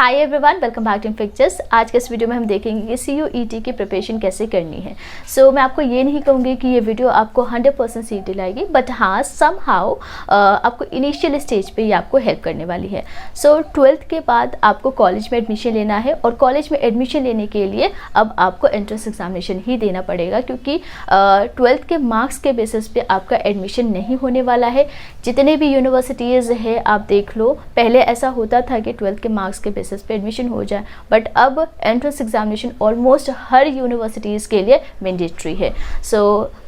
Hi everyone, welcome back to pictures. आज के इस वीडियो में हम देखेंगे कि CUET की प्रिपरेशन कैसे करनी है। मैं आपको ये नहीं कहूँगी कि ये वीडियो आपको 100% CET लाएगी, बट हाँ समहाउ आपको इनिशियल स्टेज पे ये आपको हेल्प करने वाली है। 12th के बाद आपको कॉलेज में एडमिशन लेना है और कॉलेज में एडमिशन लेने के लिए अब आपको एंट्रेंस एग्जामिनेशन ही देना पड़ेगा, क्योंकि 12th के मार्क्स के बेसिस पे आपका एडमिशन नहीं होने वाला है। जितने भी यूनिवर्सिटीज़ है आप देख लो, पहले ऐसा होता था कि 12th के मार्क्स के बेसिस पे एडमिशन हो जाए, बट अब एंट्रेंस एग्जामिनेशन ऑलमोस्ट हर यूनिवर्सिटीज़ के लिए मैंडेटरी है।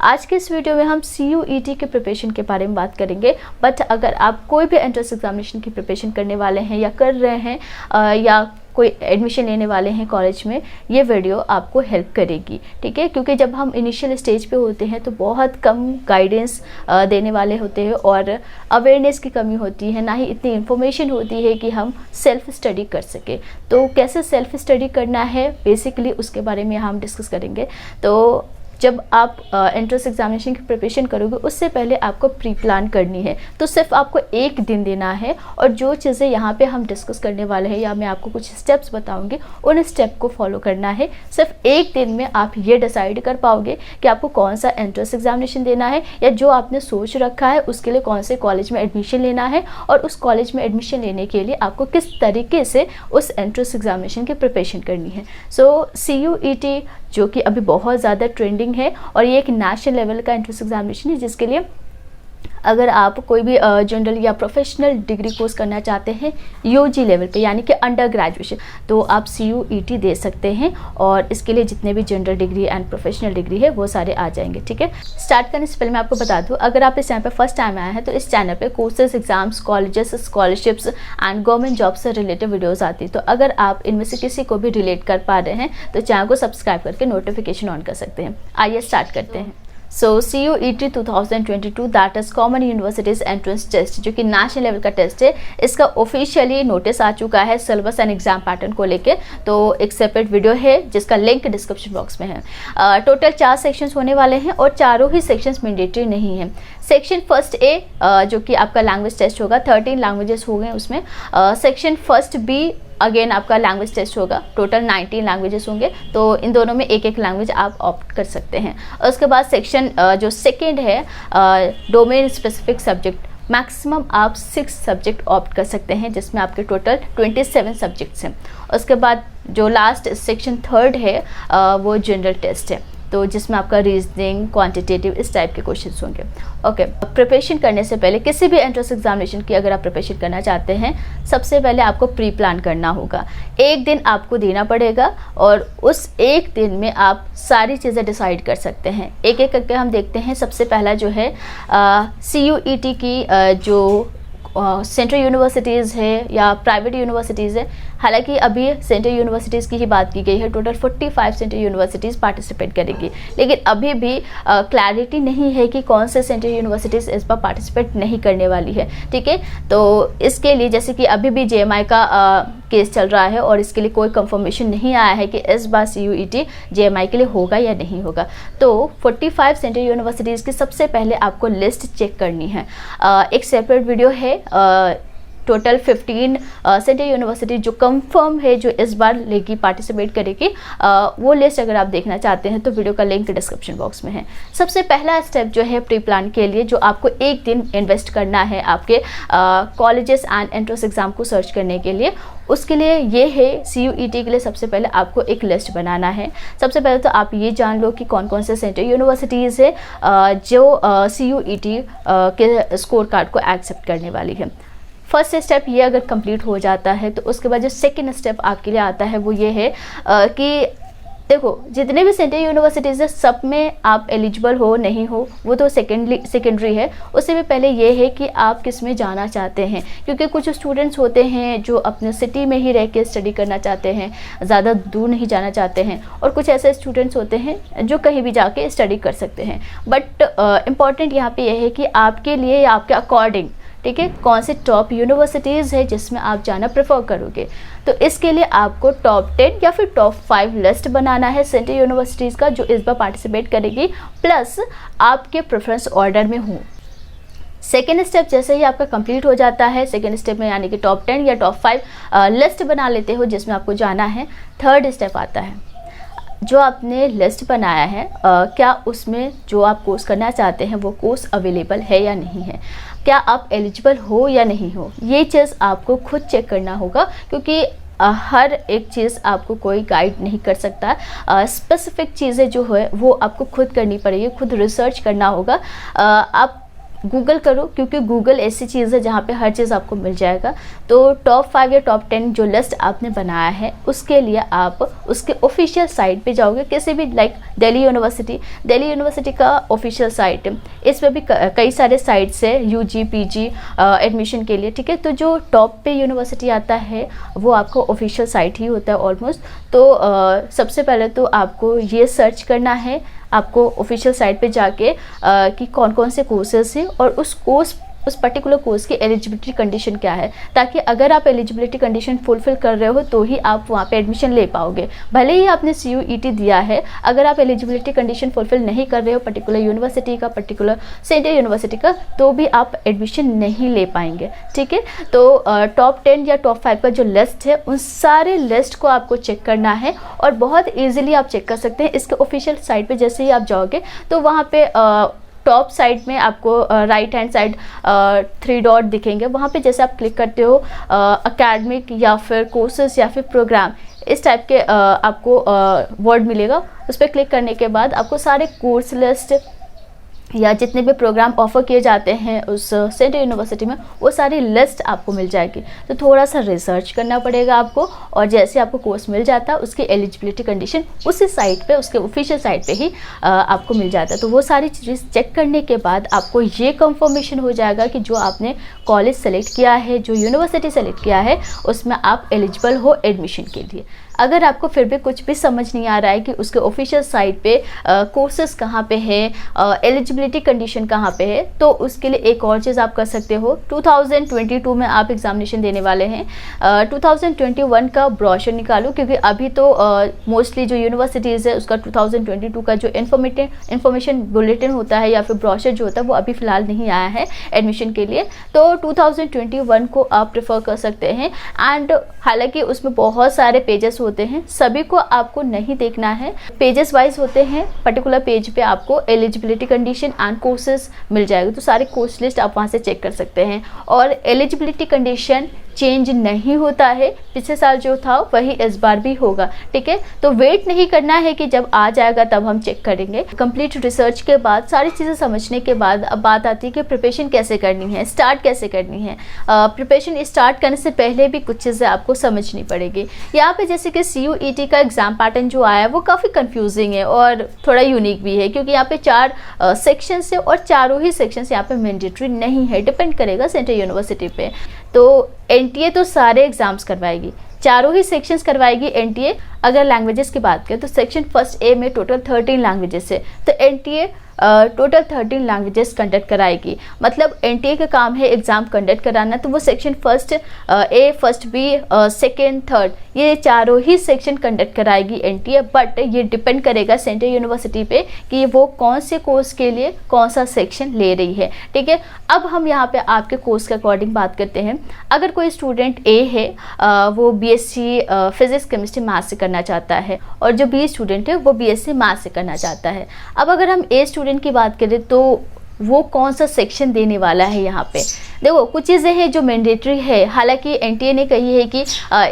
आज के इस वीडियो में हम CUET के प्रिपरेशन के बारे में बात करेंगे। बट अगर आप कोई भी एंट्रेंस एग्जामिनेशन की प्रिपरेशन करने वाले हैं या कर रहे हैं या कोई एडमिशन लेने वाले हैं कॉलेज में, ये वीडियो आपको हेल्प करेगी, ठीक है। क्योंकि जब हम इनिशियल स्टेज पे होते हैं तो बहुत कम गाइडेंस देने वाले होते हैं और अवेयरनेस की कमी होती है, ना ही इतनी इन्फॉर्मेशन होती है कि हम सेल्फ स्टडी कर सके। तो कैसे सेल्फ स्टडी करना है बेसिकली उसके बारे में हम डिस्कस करेंगे। तो जब आप एंट्रेंस एग्जामिनेशन की प्रिपरेशन करोगे उससे पहले आपको प्री प्लान करनी है। तो सिर्फ आपको एक दिन देना है और जो चीज़ें यहाँ पे हम डिस्कस करने वाले हैं या मैं आपको कुछ स्टेप्स बताऊंगी, उन स्टेप को फॉलो करना है। सिर्फ एक दिन में आप ये डिसाइड कर पाओगे कि आपको कौन सा एंट्रेंस एग्जामिनेशन देना है या जो आपने सोच रखा है उसके लिए कौन से कॉलेज में एडमिशन लेना है और उस कॉलेज में एडमिशन लेने के लिए आपको किस तरीके से उस एंट्रेंस एग्जामिनेशन की प्रिपरेशन करनी है। CUET जो कि अभी बहुत ज़्यादा ट्रेंडिंग है और ये एक नेशनल लेवल का एंट्रेंस एग्जामिनेशन है, जिसके लिए अगर आप कोई भी जनरल या प्रोफेशनल डिग्री कोर्स करना चाहते हैं UG लेवल पे, यानी कि अंडर ग्रेजुएशन, तो आप CUET दे सकते हैं और इसके लिए जितने भी general degree and professional degree है वो सारे आ जाएंगे, ठीक है। स्टार्ट करने से पहले मैं आपको बता दूं, अगर आप इस चैनल पे फर्स्ट टाइम आए हैं तो इस चैनल पे courses, exams, colleges, scholarships and government job से रिलेटेड वीडियोज़ आती है। तो अगर आप इनमें से किसी को भी रिलेट कर पा रहे हैं तो चैनल को सब्सक्राइब करके नोटिफिकेशन ऑन कर सकते हैं। आइए स्टार्ट करते हैं। CUET 2022 that is common universities entrance test, जो कि नेशनल लेवल का टेस्ट है, इसका ऑफिशियली नोटिस आ चुका है सिलेबस एंड एग्जाम पैटर्न को लेके। तो एक सेपरेट वीडियो है जिसका लिंक डिस्क्रिप्शन बॉक्स में है। टोटल 4 सेक्शंस होने वाले हैं और चारों ही सेक्शंस मैंडेटरी नहीं है। सेक्शन फर्स्ट ए जो कि आपका लैंग्वेज टेस्ट होगा, 13 लैंग्वेजेस हो गए उसमें। सेक्शन फर्स्ट बी अगेन आपका लैंग्वेज टेस्ट होगा, टोटल 19 लैंग्वेजेस होंगे, तो इन दोनों में एक एक लैंग्वेज आप ऑप्ट कर सकते हैं। उसके बाद सेक्शन जो सेकंड है डोमेन स्पेसिफिक सब्जेक्ट, मैक्सिमम आप 6 सब्जेक्ट ऑप्ट कर सकते हैं, जिसमें आपके टोटल 27 सब्जेक्ट्स हैं। उसके बाद जो लास्ट सेक्शन थर्ड है वो जनरल टेस्ट है, तो जिसमें आपका रीजनिंग, क्वांटिटेटिव, इस टाइप के क्वेश्चंस होंगे। ओके, प्रिपरेशन करने से पहले किसी भी एंट्रेंस एग्जामिनेशन की अगर आप प्रिपरेशन करना चाहते हैं, सबसे पहले आपको प्री प्लान करना होगा। एक दिन आपको देना पड़ेगा और उस एक दिन में आप सारी चीज़ें डिसाइड कर सकते हैं। एक एक करके हम देखते हैं। सबसे पहला जो है CUET की जो सेंट्रल यूनिवर्सिटीज़ है या प्राइवेट यूनिवर्सिटीज़ है, हालांकि अभी सेंट्रल यूनिवर्सिटीज़ की ही बात की गई है, टोटल 45 सेंट्रल यूनिवर्सिटीज़ पार्टिसिपेट करेगी, लेकिन अभी भी क्लैरिटी नहीं है कि कौन से सेंट्रल यूनिवर्सिटीज़ इस बार पार्टिसिपेट नहीं करने वाली है, ठीक है। तो इसके लिए जैसे कि अभी भी JMI का केस चल रहा है और इसके लिए कोई कंफर्मेशन नहीं आया है कि इस बार CUET JMI के लिए होगा या नहीं होगा। तो 45 सेंट्रल यूनिवर्सिटीज़ की सबसे पहले आपको लिस्ट चेक करनी है। एक सेपरेट वीडियो है, टोटल 15 सेंट्रल यूनिवर्सिटी जो कंफर्म है जो इस बार लेगी, पार्टिसिपेट करेगी, वो लिस्ट अगर आप देखना चाहते हैं तो वीडियो का लिंक डिस्क्रिप्शन बॉक्स में है। सबसे पहला स्टेप जो है प्री प्लान के लिए, जो आपको एक दिन इन्वेस्ट करना है आपके कॉलेजेस एंड एंट्रेंस एग्जाम को सर्च करने के लिए, उसके लिए ये है CUET के लिए सबसे पहले आपको एक लिस्ट बनाना है। सबसे पहले तो आप ये जान लो कि कौन कौन से सेंट्रल यूनिवर्सिटीज़ है जो CUET के स्कोर कार्ड को एक्सेप्ट करने वाली है। फर्स्ट स्टेप ये अगर कंप्लीट हो जाता है तो उसके बाद जो सेकंड स्टेप आपके लिए आता है वो ये है कि देखो, जितने भी सेंट्रल यूनिवर्सिटीज़ है सब में आप एलिजिबल हो नहीं हो वो तो सेकेंडरी है। उससे भी पहले ये है कि आप किस में जाना चाहते हैं, क्योंकि कुछ स्टूडेंट्स होते हैं जो अपने सिटी में ही रह के स्टडी करना चाहते हैं, ज़्यादा दूर नहीं जाना चाहते हैं, और कुछ ऐसे स्टूडेंट्स होते हैं जो कहीं भी जाके स्टडी कर सकते हैं। बट इम्पॉर्टेंट यहाँ पे ये है कि आपके लिए या आपके अकॉर्डिंग, ठीक है, कौन से टॉप यूनिवर्सिटीज़ है जिसमें आप जाना प्रेफर करोगे। तो इसके लिए आपको टॉप 10 या फिर टॉप 5 लिस्ट बनाना है सेंट्रल यूनिवर्सिटीज़ का जो इस बार पार्टिसिपेट करेगी, प्लस आपके प्रेफरेंस ऑर्डर में हो। सेकेंड स्टेप जैसे ही आपका कंप्लीट हो जाता है, सेकेंड स्टेप में यानी कि टॉप 10 या टॉप 5 लिस्ट बना लेते हो जिसमें आपको जाना है। थर्ड स्टेप आता है, जो आपने लिस्ट बनाया है क्या उसमें जो आप कोर्स करना चाहते हैं वो कोर्स अवेलेबल है या नहीं है, क्या आप एलिजिबल हो या नहीं हो। ये चीज़ आपको खुद चेक करना होगा, क्योंकि हर एक चीज़ आपको कोई गाइड नहीं कर सकता। स्पेसिफिक चीज़ें जो है वो आपको खुद करनी पड़ेगी, खुद रिसर्च करना होगा। आप गूगल करो, क्योंकि गूगल ऐसी चीज़ है जहाँ पे हर चीज़ आपको मिल जाएगा। तो टॉप 5 या टॉप 10 जो लिस्ट आपने बनाया है उसके लिए आप उसके ऑफिशियल साइट पे जाओगे, किसी भी लाइक दिल्ली यूनिवर्सिटी का ऑफिशियल साइट है, इस पर भी कई सारे साइट्स है यूजी पीजी एडमिशन के लिए, ठीक है। तो जो टॉप पे यूनिवर्सिटी आता है वो आपको ऑफिशियल साइट ही होता है ऑलमोस्ट। तो सबसे पहले तो आपको ये सर्च करना है आपको ऑफिशियल साइट पे जाके कि कौन कौन से कोर्सेज हैं और उस पर्टिकुलर कोर्स की एलिजिबिलिटी कंडीशन क्या है, ताकि अगर आप एलिजिबिलिटी कंडीशन फुलफिल कर रहे हो तो ही आप वहाँ पे एडमिशन ले पाओगे। भले ही आपने CUET दिया है, अगर आप एलिजिबिलिटी कंडीशन फुलफिल नहीं कर रहे हो पर्टिकुलर यूनिवर्सिटी का, पर्टिकुलर सेंट्रल यूनिवर्सिटी का, तो भी आप एडमिशन नहीं ले पाएंगे, ठीक है। तो टॉप 10 या टॉप 5 का जो लिस्ट है उन सारे लिस्ट को आपको चेक करना है और बहुत ईजिली आप चेक कर सकते हैं। इसके ऑफिशियल साइट पर जैसे ही आप जाओगे तो वहाँ पे टॉप साइड में आपको राइट हैंड साइड 3 डॉट दिखेंगे, वहाँ पे जैसे आप क्लिक करते हो एकेडमिक या फिर कोर्सेज या फिर प्रोग्राम, इस टाइप के आपको वर्ड मिलेगा। उस पर क्लिक करने के बाद आपको सारे कोर्स लिस्ट या जितने भी प्रोग्राम ऑफ़र किए जाते हैं उस सेंट्रल यूनिवर्सिटी में वो सारी लिस्ट आपको मिल जाएगी। तो थोड़ा सा रिसर्च करना पड़ेगा आपको, और जैसे आपको कोर्स मिल जाता है उसकी एलिजिबिलिटी कंडीशन उसी साइट पे, उसके ऑफिशियल साइट पे ही आपको मिल जाता है। तो वो सारी चीज़ें चेक करने के बाद आपको ये कंफर्मेशन हो जाएगा कि जो आपने कॉलेज सेलेक्ट किया है, जो यूनिवर्सिटी सेलेक्ट किया है, उसमें आप एलिजिबल हो एडमिशन के लिए। अगर आपको फिर भी कुछ भी समझ नहीं आ रहा है कि उसके ऑफिशियल साइट पे कोर्सेज कहाँ पे है, एलिजिबिलिटी कंडीशन कहाँ पे है, तो उसके लिए एक और चीज़ आप कर सकते हो। 2022 में आप एग्जामिनेशन देने वाले हैं, 2021 का ब्रोशर निकालो, क्योंकि अभी तो मोस्टली जो यूनिवर्सिटीज़ है उसका 2022 का जो इन्फॉर्मेशन बुलेटिन होता है या फिर ब्रोशर जो होता है वो अभी फ़िलहाल नहीं आया है एडमिशन के लिए। तो 2021 को आप प्रेफर कर सकते हैं। एंड हालांकि उसमें बहुत सारे पेजेस होते हैं, सभी को आपको नहीं देखना है, पेजेस वाइज होते हैं। पर्टिकुलर पेज पे आपको एलिजिबिलिटी कंडीशन एंड कोर्सेज मिल जाएगा, तो सारे कोर्स लिस्ट आप वहाँ से चेक कर सकते हैं। और एलिजिबिलिटी कंडीशन चेंज नहीं होता है, पिछले साल जो था वही इस बार भी होगा, ठीक है। तो वेट नहीं करना है कि जब आ जाएगा तब हम चेक करेंगे। कंप्लीट रिसर्च के बाद, सारी चीज़ें समझने के बाद अब बात आती है कि प्रिपरेशन कैसे करनी है, स्टार्ट कैसे करनी है। प्रिपरेशन स्टार्ट करने से पहले भी कुछ चीज़ें आपको समझनी पड़ेगी। यहाँ पे जैसे कि CUET का एग्जाम पैटर्न जो आया है वो काफ़ी कंफ्यूजिंग है और थोड़ा यूनिक भी है, क्योंकि यहाँ पे 4 सेक्शंस है और चारों ही सेक्शंस यहाँ पे मैंडेटरी नहीं है, डिपेंड करेगा सेंट्रल यूनिवर्सिटी पे। तो NTA तो सारे एग्जाम्स करवाएगी, चारों ही सेक्शंस करवाएगी NTA। अगर लैंग्वेजेस की बात करें तो सेक्शन फर्स्ट A में टोटल 13 लैंग्वेजेस है, तो NTA टोटल 13 लैंग्वेजेस कंडक्ट कराएगी। मतलब NTA का काम है एग्ज़ाम कंडक्ट कराना, तो वो section first A, first B, second, third, ये चारों ही सेक्शन कंडक्ट कराएगी NTA। बट ये डिपेंड करेगा सेंट्रल यूनिवर्सिटी पे कि वो कौन से कोर्स के लिए कौन सा सेक्शन ले रही है, ठीक है। अब हम यहाँ पे आपके कोर्स के अकॉर्डिंग बात करते हैं। अगर कोई स्टूडेंट A है, वो BSc फिजिक्स केमिस्ट्री मैथ्स से करना चाहता है, और जो B स्टूडेंट है वो BSc मैथ्स से करना चाहता है। अब अगर हम A स्टूडेंट की बात करें तो वो कौन सा सेक्शन देने वाला है। यहाँ पे देखो कुछ चीज़ें हैं जो मैंडेटरी है, हालांकि NTA ने कही है कि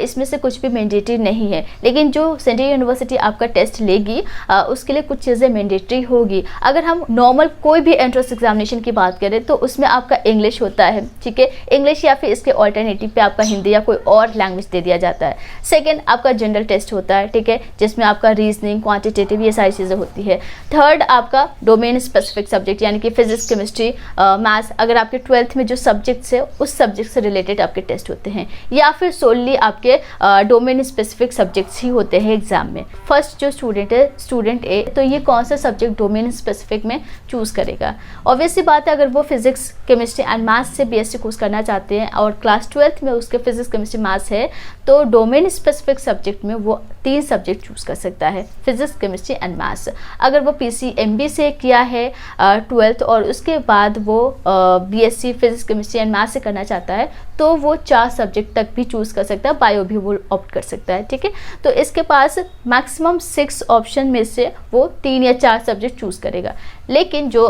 इसमें से कुछ भी मैंडेटरी नहीं है, लेकिन जो सेंट्रल यूनिवर्सिटी आपका टेस्ट लेगी उसके लिए कुछ चीज़ें मैंडेटरी होगी। अगर हम नॉर्मल कोई भी एंट्रेंस एग्जामिनेशन की बात करें तो उसमें आपका इंग्लिश होता है, ठीक है, इंग्लिश या फिर इसके ऑल्टरनेटिव पे आपका हिंदी या कोई और लैंग्वेज दे दिया जाता है। सेकेंड आपका जनरल टेस्ट होता है, ठीक है, जिसमें आपका रीजनिंग, क्वान्टिटेटिव, ये सारी चीज़ें होती है। थर्ड आपका डोमेन स्पेसिफिक सब्जेक्ट यानी कि फिजिक्स, केमिस्ट्री, मैथ्स। अगर आपके 12th में जो सब्जेक्ट से उस सब्जेक्ट से रिलेटेड आपके टेस्ट होते हैं, या फिर सोलली आपके डोमेन स्पेसिफिक सब्जेक्ट्स ही होते हैं एग्जाम में। फर्स्ट जो स्टूडेंट है, स्टूडेंट ए, तो ये कौन सा सब्जेक्ट डोमेन स्पेसिफिक में चूज़ करेगा। ऑब्वियसली बात है, अगर वो फिजिक्स केमिस्ट्री एंड मैथ्स से बीएससी कोर्स करना चाहते हैं और क्लास 12th में उसके फिजिक्स केमिस्ट्री मैथ्स है, तो डोमेन स्पेसिफिक सब्जेक्ट में वो 3 सब्जेक्ट चूज़ कर सकता है, फिजिक्स केमिस्ट्री एंड मैथ्स। अगर वो PCMB से किया है 12th और उसके बाद वो BSc physics chemistry and maths से करना चाहता है, तो वो 4 सब्जेक्ट तक भी चूज़ कर सकता है, बायो भी वो ऑप्ट कर सकता है। ठीक है, तो इसके पास मैक्सिमम 6 ऑप्शन में से वो 3 या 4 सब्जेक्ट चूज़ करेगा। लेकिन जो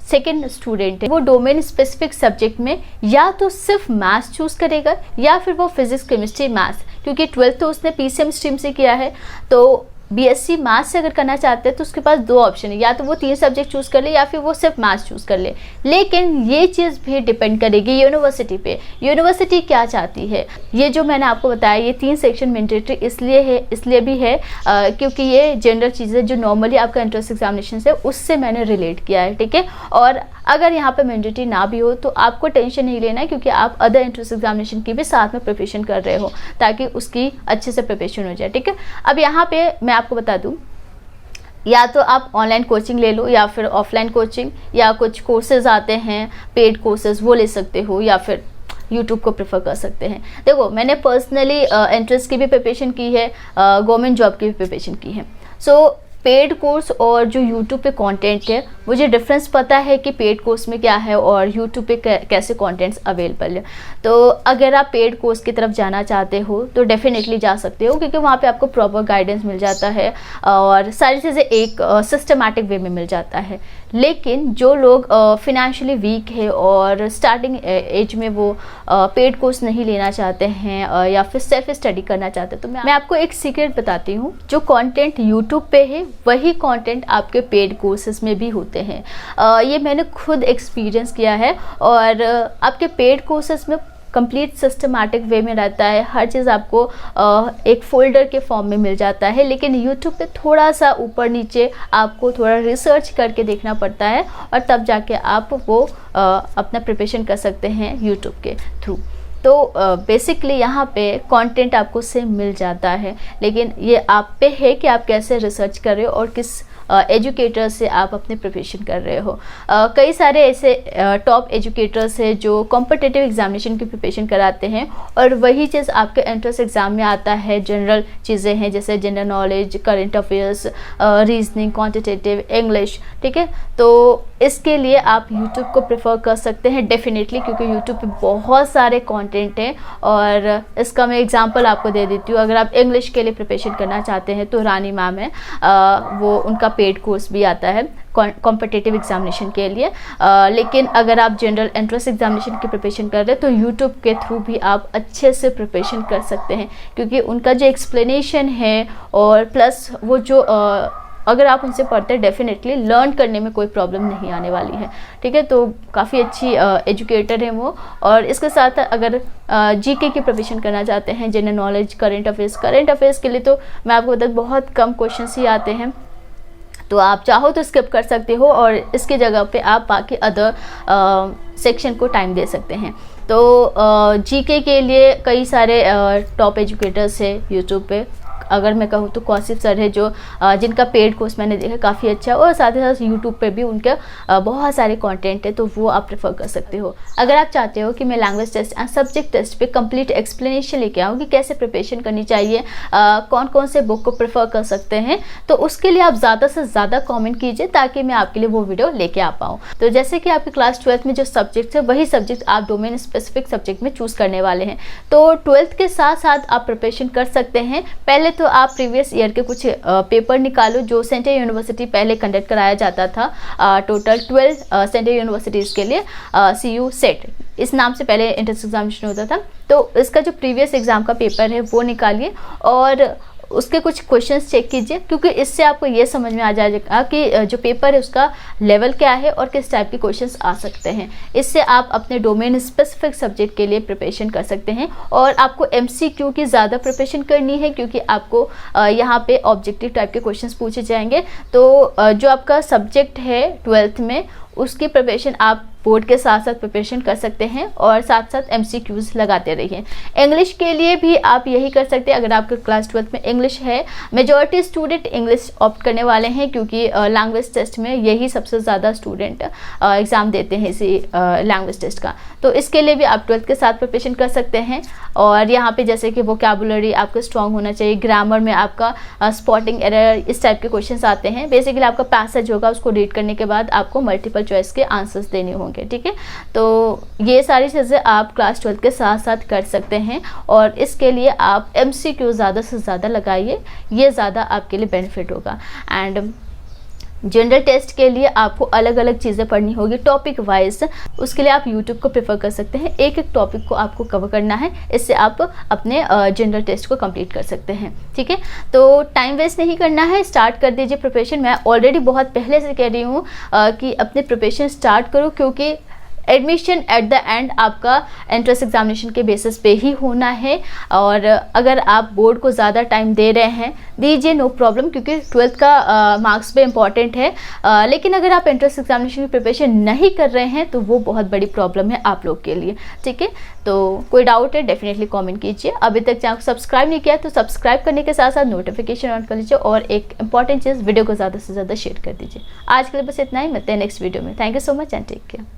सेकेंड स्टूडेंट है, वो डोमेन स्पेसिफिक सब्जेक्ट में या तो सिर्फ मैथ्स चूज़ करेगा या फिर वो फिजिक्स केमिस्ट्री मैथ्स, क्योंकि 12th तो उसने PCM स्ट्रीम से किया है, तो BSc मैथ्स से अगर करना चाहते हैं तो उसके पास 2 ऑप्शन है, या तो वो 3 सब्जेक्ट चूज़ कर ले या फिर वो सिर्फ मैथ्स चूज़ कर ले। लेकिन ये चीज़ भी डिपेंड करेगी यूनिवर्सिटी पे, यूनिवर्सिटी क्या चाहती है। ये जो मैंने आपको बताया, ये 3 सेक्शन मैंडेटरी इसलिए भी है क्योंकि ये जनरल चीज़ें जो नॉर्मली आपका एंट्रेंस एग्जामिनेशन से उससे मैंने रिलेट किया है। ठीक है, और अगर यहाँ पे मैंडेटरी ना भी हो तो आपको टेंशन नहीं लेना है, क्योंकि आप अदर एंट्रेंस एग्जामिनेशन की भी साथ में प्रिपरेशन कर रहे हो ताकि उसकी अच्छे से प्रिपरेशन हो जाए। ठीक है, अब यहाँ पे मैं आपको बता दूं, या तो आप ऑनलाइन कोचिंग ले लो या फिर ऑफलाइन कोचिंग, या कुछ कोर्सेज आते हैं पेड कोर्सेज, वो ले सकते हो, या फिर यूट्यूब को प्रेफर कर सकते हैं। देखो, मैंने पर्सनली एंट्रेंस की भी प्रिपरेशन की है, गवर्नमेंट जॉब की भी प्रिपरेशन की है। सो पेड कोर्स और जो यूट्यूब पे कंटेंट है, मुझे डिफरेंस पता है कि पेड कोर्स में क्या है और यूट्यूब पे कैसे कंटेंट्स अवेलेबल है। तो अगर आप पेड कोर्स की तरफ जाना चाहते हो तो डेफिनेटली जा सकते हो, क्योंकि वहाँ पे आपको प्रॉपर गाइडेंस मिल जाता है और सारी चीज़ें एक सिस्टमैटिक वे में मिल जाता है। लेकिन जो लोग फिनेंशियली वीक है और स्टार्टिंग एज में वो पेड कोर्स नहीं लेना चाहते हैं या फिर सेल्फ स्टडी करना चाहते हैं, तो मैं आपको एक सीक्रेट बताती हूँ। जो कंटेंट यूट्यूब पे है वही कंटेंट आपके पेड कोर्सेज में भी होते हैं। ये मैंने खुद एक्सपीरियंस किया है, और आपके पेड कोर्सेज में कंप्लीट सिस्टमैटिक वे में रहता है, हर चीज़ आपको एक फोल्डर के फॉर्म में मिल जाता है। लेकिन यूट्यूब पे थोड़ा सा ऊपर नीचे आपको थोड़ा रिसर्च करके देखना पड़ता है, और तब जाके आप वो अपना प्रिपरेशन कर सकते हैं यूट्यूब के थ्रू। तो बेसिकली यहाँ पे कंटेंट आपको सेम मिल जाता है, लेकिन ये आप पे है कि आप कैसे रिसर्च कर रहे हो और किस एजुकेटर से आप अपने प्रिपरेशन कर रहे हो। कई सारे ऐसे टॉप एजुकेटर्स हैं जो कॉम्पिटिटिव एग्जामिनेशन की प्रिपरेशन कराते हैं, और वही चीज़ आपके एंट्रेंस एग्ज़ाम में आता है। जनरल चीज़ें हैं जैसे general knowledge, current affairs, reasoning, quantitative, English. ठीक है, तो इसके लिए आप यूट्यूब को प्रेफर कर सकते हैं डेफिनेटली, क्योंकि यूट्यूब पे बहुत सारे कंटेंट हैं। और इसका मैं एग्जांपल आपको दे देती हूँ। अगर आप इंग्लिश के लिए प्रिपरेशन करना चाहते हैं तो रानी मैम है, वो उनका पेड कोर्स भी आता है कॉम्पिटिटिव एग्जामिनेशन के लिए। लेकिन अगर आप जनरल एंट्रेंस एग्जामिनेशन की प्रिपरेशन कर रहे हैं तो यूट्यूब के थ्रू भी आप अच्छे से प्रिपरेशन कर सकते हैं, क्योंकि उनका जो एक्सप्लेनेशन है और प्लस वो जो अगर आप उनसे पढ़ते हैं डेफिनेटली लर्न करने में कोई प्रॉब्लम नहीं आने वाली है। ठीक है, तो काफ़ी अच्छी एजुकेटर है वो। और इसके साथ अगर जीके की प्रिपरेशन करना चाहते हैं, जनरल नॉलेज, करंट अफेयर्स के लिए तो मैं आपको बता बहुत कम क्वेश्चंस ही आते हैं, तो आप चाहो तो स्किप कर सकते हो और इसकी जगह पे आप बाकी अदर सेक्शन को टाइम दे सकते हैं। तो जीके के लिए कई सारे टॉप एजुकेटर्स है यूट्यूब पे। अगर मैं कहूँ तो कौशिक सर है जो जिनका पेड कोर्स मैंने देखा काफ़ी अच्छा है, और साथ ही साथ यूट्यूब पे भी उनके बहुत सारे कंटेंट है, तो वो आप प्रेफर कर सकते हो। अगर आप चाहते हो कि मैं language test and subject test पे कंप्लीट एक्सप्लेनेशन लेके आऊँ कि कैसे प्रिपरेशन करनी चाहिए, कौन कौन से बुक को प्रेफर कर सकते हैं, तो उसके लिए आप ज़्यादा से ज़्यादा कॉमेंट कीजिए ताकि मैं आपके लिए वो वीडियो लेके आ पाऊँ। तो जैसे कि आपके क्लास 12th में जो सब्जेक्ट है वही सब्जेक्ट आप डोमेन स्पेसिफिक सब्जेक्ट में चूज़ करने वाले हैं, तो 12th के साथ साथ आप प्रिपरेशन कर सकते हैं। पहले तो आप प्रीवियस ईयर के कुछ पेपर निकालो जो सेंट्रल यूनिवर्सिटी पहले कंडक्ट कराया जाता था, टोटल 12 सेंट्रल यूनिवर्सिटीज़ के लिए CU सेट इस नाम से पहले एंट्रेंस एग्जामिनेशन होता था। तो इसका जो प्रीवियस एग्ज़ाम का पेपर है वो निकालिए और उसके कुछ क्वेश्चंस चेक कीजिए, क्योंकि इससे आपको ये समझ में आ जाएगा कि जो पेपर है उसका लेवल क्या है और किस टाइप के क्वेश्चंस आ सकते हैं। इससे आप अपने डोमेन स्पेसिफिक सब्जेक्ट के लिए प्रिपरेशन कर सकते हैं। और आपको MCQ की ज़्यादा प्रिपरेशन करनी है, क्योंकि आपको यहाँ पे ऑब्जेक्टिव टाइप के क्वेश्चंस पूछे जाएंगे। तो जो आपका सब्जेक्ट है 12th में उसकी प्रिपरेशन आप बोर्ड के साथ साथ प्रिपरेशन कर सकते हैं और साथ साथ MCQs लगाते रहिए। इंग्लिश के लिए भी आप यही कर सकते हैं। अगर आपके क्लास 12 में इंग्लिश है, मेजॉरिटी स्टूडेंट इंग्लिश ऑप्ट करने वाले हैं क्योंकि लैंग्वेज टेस्ट में यही सबसे ज़्यादा स्टूडेंट एग्ज़ाम देते हैं इसी लैंग्वेज टेस्ट का। तो इसके लिए भी आप 12th के साथ प्रिपरेशन कर सकते हैं। और यहाँ पे जैसे कि वोकैबुलरी आपका स्ट्रॉन्ग होना चाहिए, ग्रामर में आपका स्पॉटिंग एरर, इस टाइप के क्वेश्चंस आते हैं। बेसिकली आपका पैसेज होगा, उसको रीड करने के बाद आपको मल्टीपल चॉइस के आंसर्स देने होंगे, ठीक है। तो ये सारी चीज़ें आप क्लास 12 के साथ साथ कर सकते हैं और इसके लिए आप MCQ ज़्यादा से ज़्यादा लगाइए, ये ज़्यादा आपके लिए बेनिफिट होगा। एंड जनरल टेस्ट के लिए आपको अलग अलग चीज़ें पढ़नी होगी टॉपिक वाइज। उसके लिए आप यूट्यूब को प्रेफर कर सकते हैं, एक एक टॉपिक को आपको कवर करना है, इससे आप अपने जनरल टेस्ट को कंप्लीट कर सकते हैं, ठीक है। तो टाइम वेस्ट नहीं करना है, स्टार्ट कर दीजिए प्रिपरेशन। मैं ऑलरेडी बहुत पहले से कह रही हूँ कि अपने प्रिपरेशन स्टार्ट करो, क्योंकि एडमिशन एट द एंड आपका एंट्रेंस एग्जामिनेशन के बेसिस पे ही होना है। और अगर आप बोर्ड को ज़्यादा टाइम दे रहे हैं, दीजिए, नो प्रॉब्लम, क्योंकि 12th का मार्क्स भी इम्पॉर्टेंट है। लेकिन अगर आप एंट्रेंस एग्जामिनेशन की प्रिपरेशन नहीं कर रहे हैं तो वो बहुत बड़ी प्रॉब्लम है आप लोग के लिए, ठीक है। तो कोई डाउट है डेफिनेटली कमेंट कीजिए। अभी तक चैनल को सब्सक्राइब नहीं किया तो सब्सक्राइब करने के साथ साथ नोटिफिकेशन ऑन कर लीजिए और एक इंपॉर्टेंट चीज़, वीडियो को ज़्यादा से ज़्यादा शेयर कर दीजिए। आज के लिए बस इतना ही, मिलते हैं नेक्स्ट वीडियो में। Thank you so much and take care.